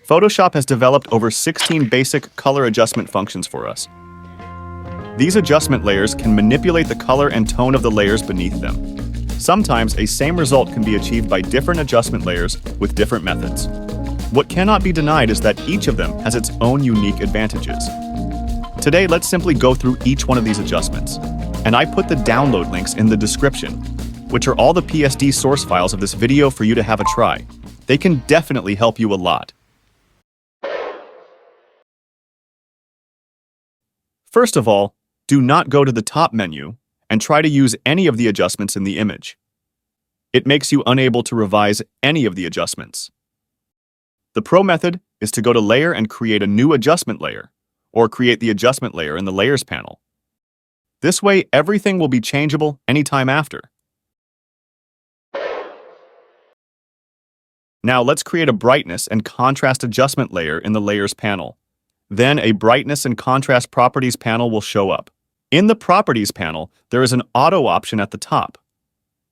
Photoshop has developed over 16 basic color adjustment functions for us. These adjustment layers can manipulate the color and tone of the layers beneath them. Sometimes a same result can be achieved by different adjustment layers with different methods. What cannot be denied is that each of them has its own unique advantages. Today, let's simply go through each one of these adjustments. And I put the download links in the description, which are all the PSD source files of this video for you to have a try. They can definitely help you a lot. First of all, do not go to the top menu and try to use any of the adjustments in the image. It makes you unable to revise any of the adjustments. The pro method is to go to Layer and create a new adjustment layer, or create the adjustment layer in the Layers panel. This way, everything will be changeable anytime after. Now let's create a brightness and contrast adjustment layer in the Layers panel. Then a brightness and contrast properties panel will show up. In the properties panel, there is an auto option at the top.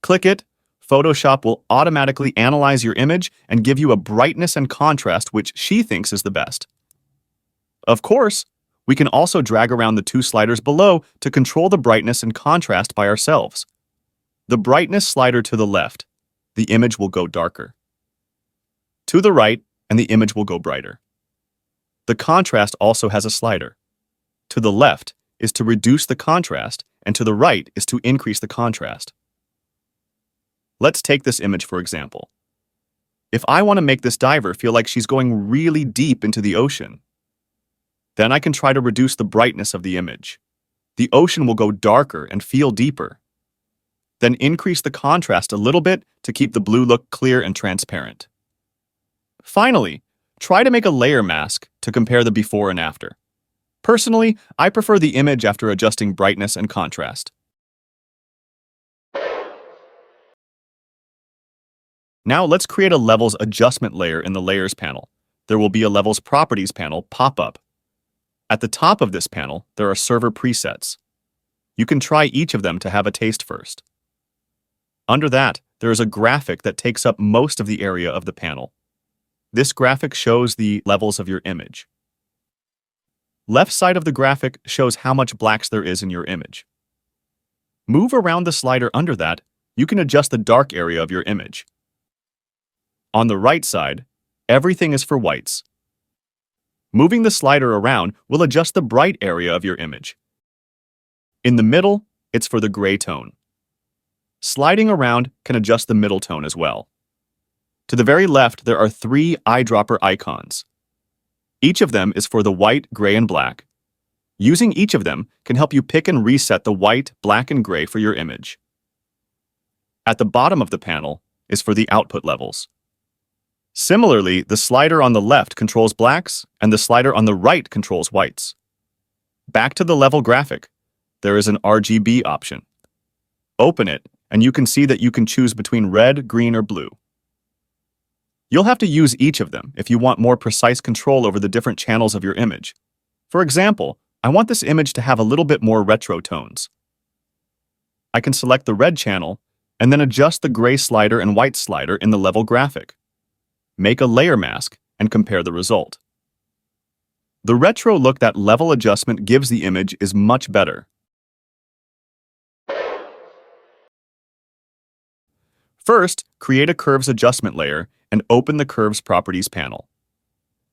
Click it. Photoshop will automatically analyze your image and give you a brightness and contrast which she thinks is the best. Of course, we can also drag around the two sliders below to control the brightness and contrast by ourselves. The brightness slider to the left, the image will go darker. To the right, and the image will go brighter. The contrast also has a slider. To the left is to reduce the contrast, and to the right is to increase the contrast. Let's take this image for example. If I want to make this diver feel like she's going really deep into the ocean, then I can try to reduce the brightness of the image. The ocean will go darker and feel deeper. Then increase the contrast a little bit to keep the blue look clear and transparent. Finally, try to make a layer mask to compare the before and after. Personally, I prefer the image after adjusting brightness and contrast. Now let's create a Levels adjustment layer in the Layers panel. There will be a Levels Properties panel pop up. At the top of this panel, there are server presets. You can try each of them to have a taste first. Under that, there is a graphic that takes up most of the area of the panel. This graphic shows the levels of your image. Left side of the graphic shows how much blacks there is in your image. Move around the slider under that, you can adjust the dark area of your image. On the right side, everything is for whites. Moving the slider around will adjust the bright area of your image. In the middle, it's for the gray tone. Sliding around can adjust the middle tone as well. To the very left, there are 3 eyedropper icons. Each of them is for the white, gray, and black. Using each of them can help you pick and reset the white, black, and gray for your image. At the bottom of the panel is for the output levels. Similarly, the slider on the left controls blacks, and the slider on the right controls whites. Back to the level graphic, there is an RGB option. Open it, and you can see that you can choose between red, green, or blue. You'll have to use each of them if you want more precise control over the different channels of your image. For example, I want this image to have a little bit more retro tones. I can select the red channel, and then adjust the gray slider and white slider in the level graphic. Make a layer mask, and compare the result. The retro look that level adjustment gives the image is much better. First, create a Curves adjustment layer and open the Curves Properties panel.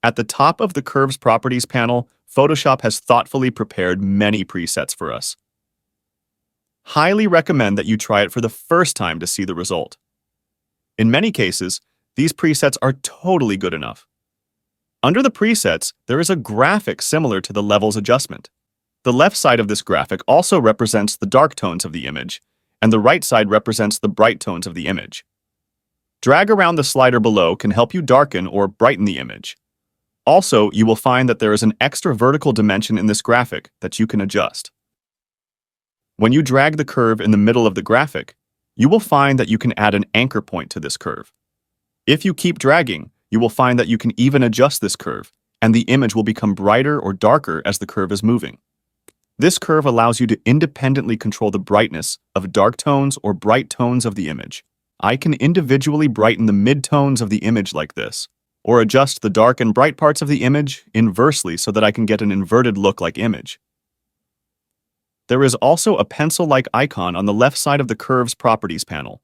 At the top of the Curves Properties panel, Photoshop has thoughtfully prepared many presets for us. Highly recommend that you try it for the first time to see the result. In many cases, these presets are totally good enough. Under the presets, there is a graphic similar to the levels adjustment. The left side of this graphic also represents the dark tones of the image, and the right side represents the bright tones of the image. Drag around the slider below can help you darken or brighten the image. Also, you will find that there is an extra vertical dimension in this graphic that you can adjust. When you drag the curve in the middle of the graphic, you will find that you can add an anchor point to this curve. If you keep dragging, you will find that you can even adjust this curve, and the image will become brighter or darker as the curve is moving. This curve allows you to independently control the brightness of dark tones or bright tones of the image. I can individually brighten the midtones of the image like this. or adjust the dark and bright parts of the image inversely so that I can get an inverted look-like image. There is also a pencil-like icon on the left side of the Curves Properties panel.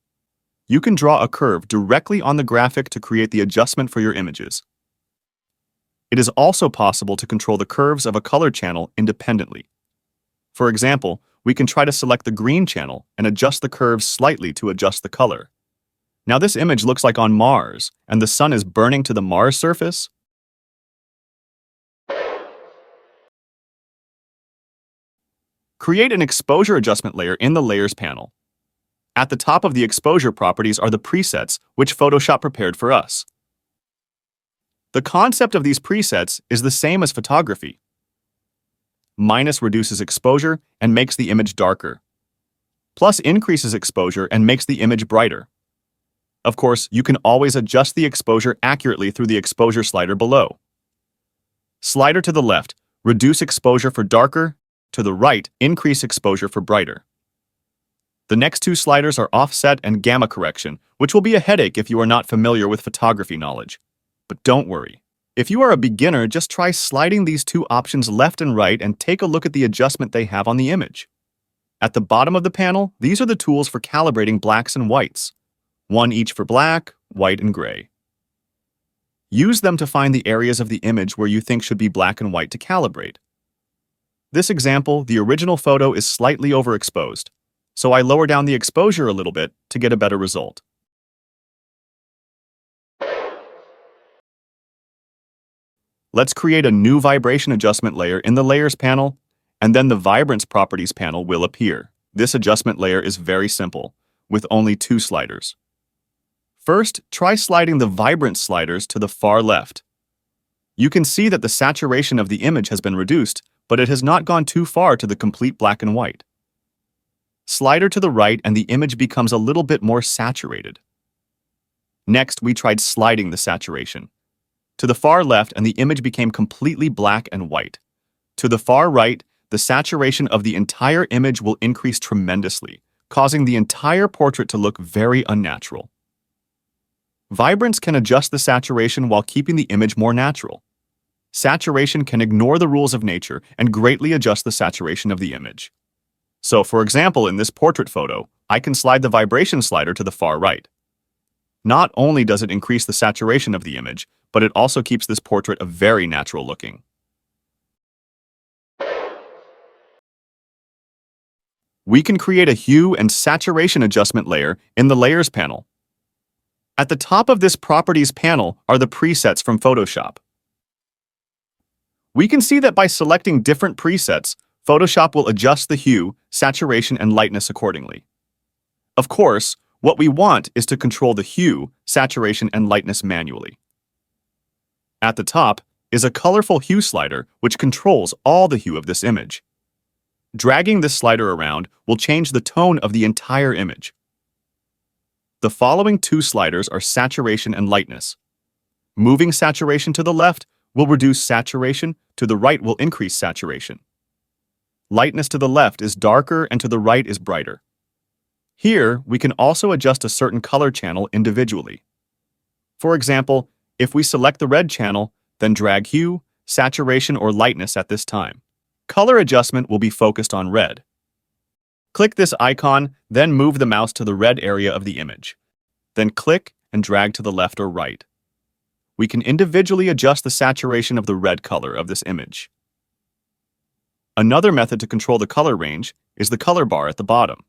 You can draw a curve directly on the graphic to create the adjustment for your images. It is also possible to control the curves of a color channel independently. For example, we can try to select the green channel and adjust the curves slightly to adjust the color. Now this image looks like on Mars, and the sun is burning to the Mars surface. Create an exposure adjustment layer in the Layers panel. At the top of the exposure properties are the presets which Photoshop prepared for us. The concept of these presets is the same as photography. Minus reduces exposure and makes the image darker. Plus increases exposure and makes the image brighter. Of course, you can always adjust the exposure accurately through the exposure slider below. Slider to the left, reduce exposure for darker. To the right, increase exposure for brighter. The next two sliders are offset and gamma correction, which will be a headache if you are not familiar with photography knowledge. But don't worry. If you are a beginner, just try sliding these two options left and right and take a look at the adjustment they have on the image. At the bottom of the panel, these are the tools for calibrating blacks and whites. One each for black, white, and gray. Use them to find the areas of the image where you think should be black and white to calibrate. This example, the original photo is slightly overexposed, so I lower down the exposure a little bit to get a better result. Let's create a new vibration adjustment layer in the Layers panel, and then the Vibrance Properties panel will appear. This adjustment layer is very simple, with only two sliders. First, try sliding the Vibrance sliders to the far left. You can see that the saturation of the image has been reduced, but it has not gone too far to the complete black and white. Slider to the right and the image becomes a little bit more saturated. Next, we tried sliding the saturation. To the far left and the image became completely black and white. To the far right, the saturation of the entire image will increase tremendously, causing the entire portrait to look very unnatural. Vibrance can adjust the saturation while keeping the image more natural. Saturation can ignore the rules of nature and greatly adjust the saturation of the image. So, for example, in this portrait photo, I can slide the vibration slider to the far right. Not only does it increase the saturation of the image, but it also keeps this portrait a very natural looking. We can create a hue and saturation adjustment layer in the Layers panel. At the top of this Properties panel are the presets from Photoshop. We can see that by selecting different presets, Photoshop will adjust the hue, saturation, and lightness accordingly. Of course, what we want is to control the hue, saturation, and lightness manually. At the top is a colorful hue slider which controls all the hue of this image. Dragging this slider around will change the tone of the entire image. The following two sliders are saturation and lightness. Moving saturation to the left will reduce saturation, to the right will increase saturation. Lightness to the left is darker and to the right is brighter. Here, we can also adjust a certain color channel individually. For example, if we select the red channel, then drag hue, saturation, or lightness at this time. Color adjustment will be focused on red. Click this icon, then move the mouse to the red area of the image. Then click and drag to the left or right. We can individually adjust the saturation of the red color of this image. Another method to control the color range is the color bar at the bottom.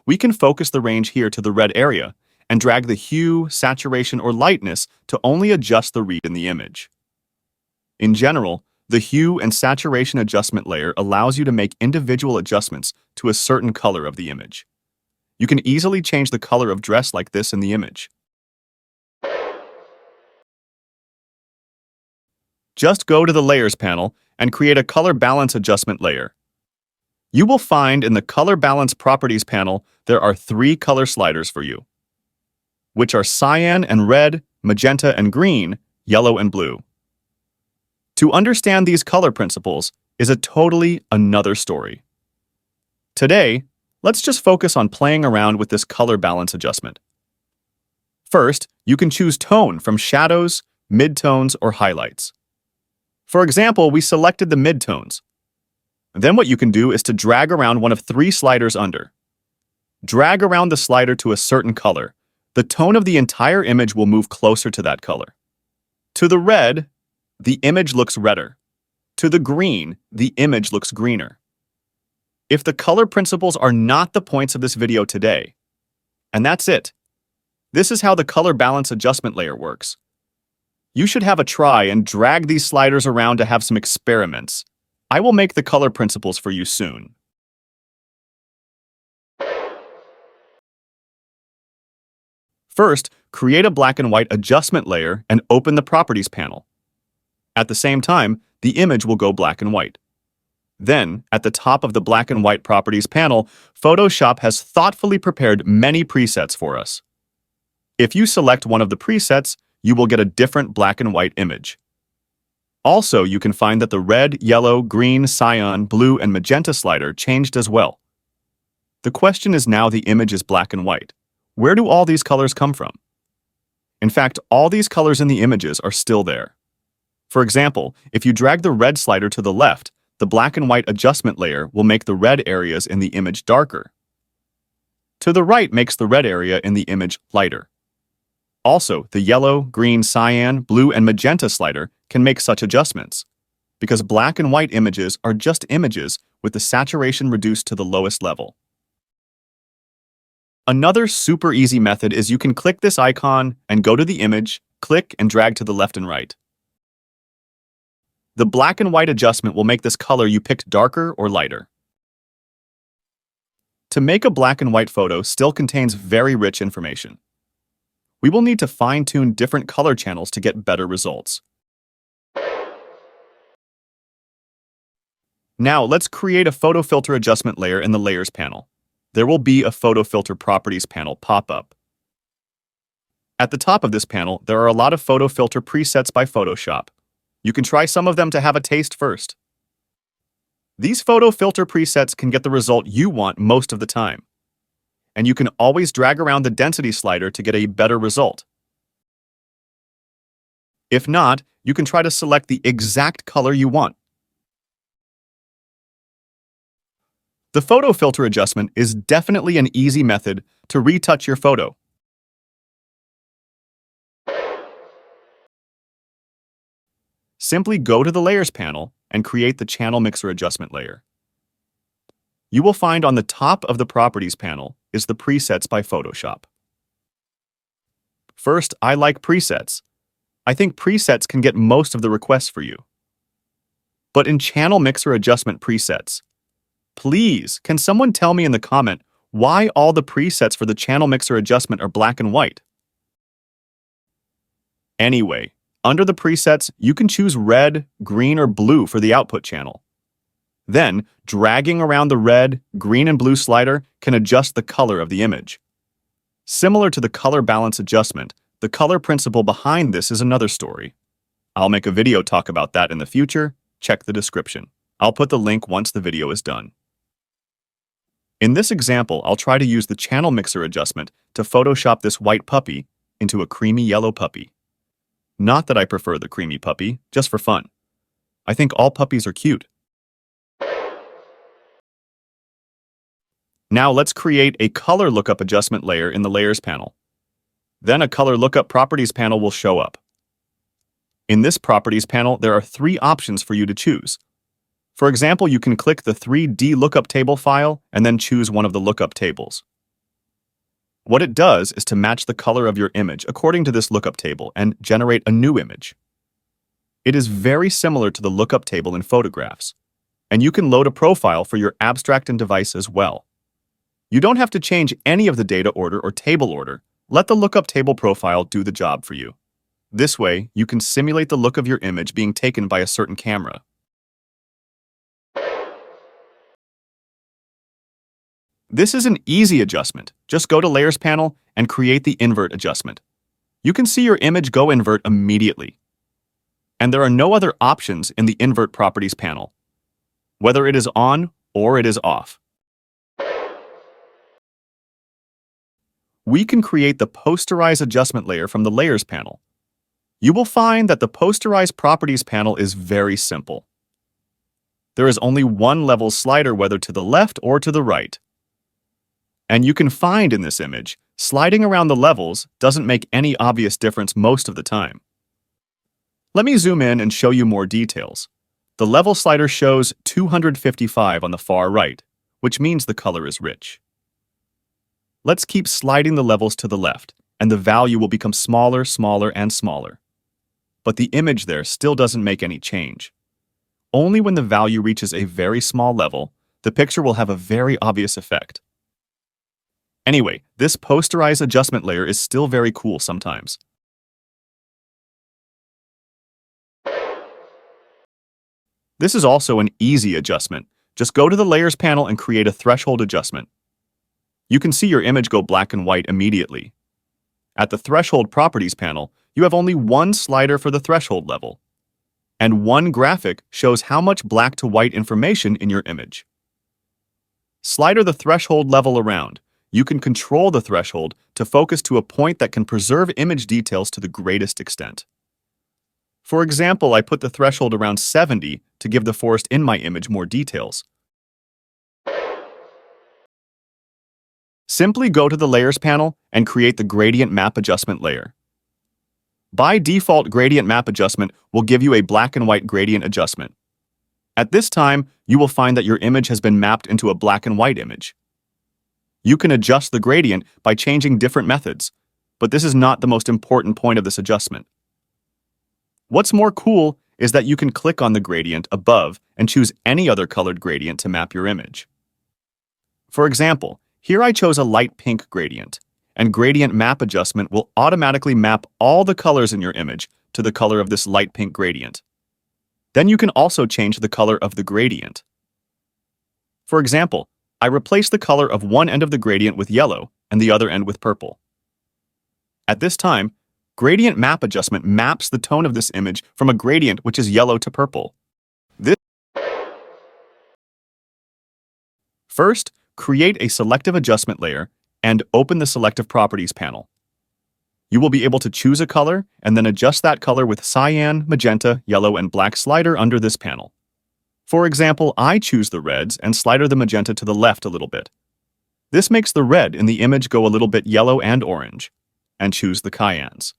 We can focus the range here to the red area and drag the hue, saturation, or lightness to only adjust the read in the image. In general, the hue and saturation adjustment layer allows you to make individual adjustments to a certain color of the image. You can easily change the color of dress like this in the image. Just go to the Layers panel and create a color balance adjustment layer. You will find in the Color Balance Properties panel there are 3 color sliders for you, which are cyan and red, magenta and green, yellow and blue. To understand these color principles is a totally another story. Today, let's just focus on playing around with this color balance adjustment. First, you can choose tone from shadows, midtones, or highlights. For example, we selected the midtones. Then what you can do is to drag around one of 3 sliders under. Drag around the slider to a certain color. The tone of the entire image will move closer to that color. To the red, the image looks redder. To the green, the image looks greener. If the color principles are not the points of this video today, and that's it. This is how the color balance adjustment layer works. You should have a try and drag these sliders around to have some experiments. I will make the color principles for you soon. First, create a black and white adjustment layer and open the Properties panel. At the same time, the image will go black and white. Then, at the top of the black and white Properties panel, Photoshop has thoughtfully prepared many presets for us. If you select one of the presets, you will get a different black and white image. Also, you can find that the red, yellow, green, cyan, blue, and magenta slider changed as well. The question is now the image is black and white. Where do all these colors come from? In fact, all these colors in the images are still there. For example, if you drag the red slider to the left, the black and white adjustment layer will make the red areas in the image darker. To the right makes the red area in the image lighter. Also, the yellow, green, cyan, blue, and magenta slider can make such adjustments, because black and white images are just images with the saturation reduced to the lowest level. Another super easy method is you can click this icon and go to the image, click and drag to the left and right. The black and white adjustment will make this color you picked darker or lighter. To make a black and white photo still contains very rich information. We will need to fine-tune different color channels to get better results. Now let's create a photo filter adjustment layer in the Layers panel. There will be a Photo Filter Properties panel pop-up. At the top of this panel, there are a lot of photo filter presets by Photoshop. You can try some of them to have a taste first. These photo filter presets can get the result you want most of the time. And you can always drag around the density slider to get a better result. If not, you can try to select the exact color you want. The photo filter adjustment is definitely an easy method to retouch your photo. Simply go to the Layers panel and create the Channel Mixer Adjustment layer. You will find on the top of the Properties panel is the Presets by Photoshop. First, I like presets. I think presets can get most of the requests for you. But in Channel Mixer Adjustment presets, please, can someone tell me in the comment why all the presets for the Channel Mixer Adjustment are black and white? Anyway, under the presets, you can choose red, green, or blue for the output channel. Then, dragging around the red, green, and blue slider can adjust the color of the image. Similar to the color balance adjustment, the color principle behind this is another story. I'll make a video talk about that in the future. Check the description. I'll put the link once the video is done. In this example, I'll try to use the Channel Mixer adjustment to Photoshop this white puppy into a creamy yellow puppy. Not that I prefer the creamy puppy, just for fun. I think all puppies are cute. Now let's create a Color Lookup adjustment layer in the Layers panel. Then a Color Lookup Properties panel will show up. In this Properties panel, there are 3 options for you to choose. For example, you can click the 3D Lookup Table file and then choose one of the lookup tables. What it does is to match the color of your image according to this lookup table and generate a new image. It is very similar to the lookup table in photographs, and you can load a profile for your abstract and device as well. You don't have to change any of the data order or table order. Let the lookup table profile do the job for you. This way, you can simulate the look of your image being taken by a certain camera. This is an easy adjustment. Just go to Layers panel and create the Invert adjustment. You can see your image go invert immediately. And there are no other options in the Invert Properties panel, whether it is on or it is off. We can create the Posterize adjustment layer from the Layers panel. You will find that the Posterize Properties panel is very simple. There is only one level slider, whether to the left or to the right. And you can find in this image, sliding around the levels doesn't make any obvious difference most of the time. Let me zoom in and show you more details. The level slider shows 255 on the far right, which means the color is rich. Let's keep sliding the levels to the left, and the value will become smaller, smaller, and smaller. But the image there still doesn't make any change. Only when the value reaches a very small level, the picture will have a very obvious effect. Anyway, this Posterize adjustment layer is still very cool sometimes. This is also an easy adjustment. Just go to the Layers panel and create a threshold adjustment. You can see your image go black and white immediately. At the Threshold Properties panel, you have only one slider for the threshold level, and one graphic shows how much black to white information in your image. Slider the threshold level around. You can control the threshold to focus to a point that can preserve image details to the greatest extent. For example, I put the threshold around 70 to give the forest in my image more details. Simply go to the Layers panel and create the Gradient Map Adjustment layer. By default, Gradient Map Adjustment will give you a black and white gradient adjustment. At this time, you will find that your image has been mapped into a black and white image. You can adjust the gradient by changing different methods, but this is not the most important point of this adjustment. What's more cool is that you can click on the gradient above and choose any other colored gradient to map your image. For example, here I chose a light pink gradient, and Gradient Map Adjustment will automatically map all the colors in your image to the color of this light pink gradient. Then you can also change the color of the gradient. For example, I replaced the color of one end of the gradient with yellow and the other end with purple. At this time, Gradient Map Adjustment maps the tone of this image from a gradient which is yellow to purple. First, create a Selective Adjustment layer and open the Selective Properties panel. You will be able to choose a color and then adjust that color with cyan, magenta, yellow, and black slider under this panel. For example, I choose the reds and slider the magenta to the left a little bit. This makes the red in the image go a little bit yellow and orange, and choose the cyans.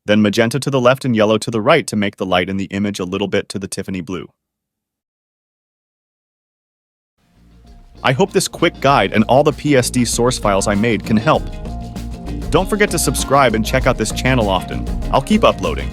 Then magenta to the left and yellow to the right to make the light in the image a little bit to the Tiffany blue. I hope this quick guide and all the PSD source files I made can help. Don't forget to subscribe and check out this channel often. I'll keep uploading.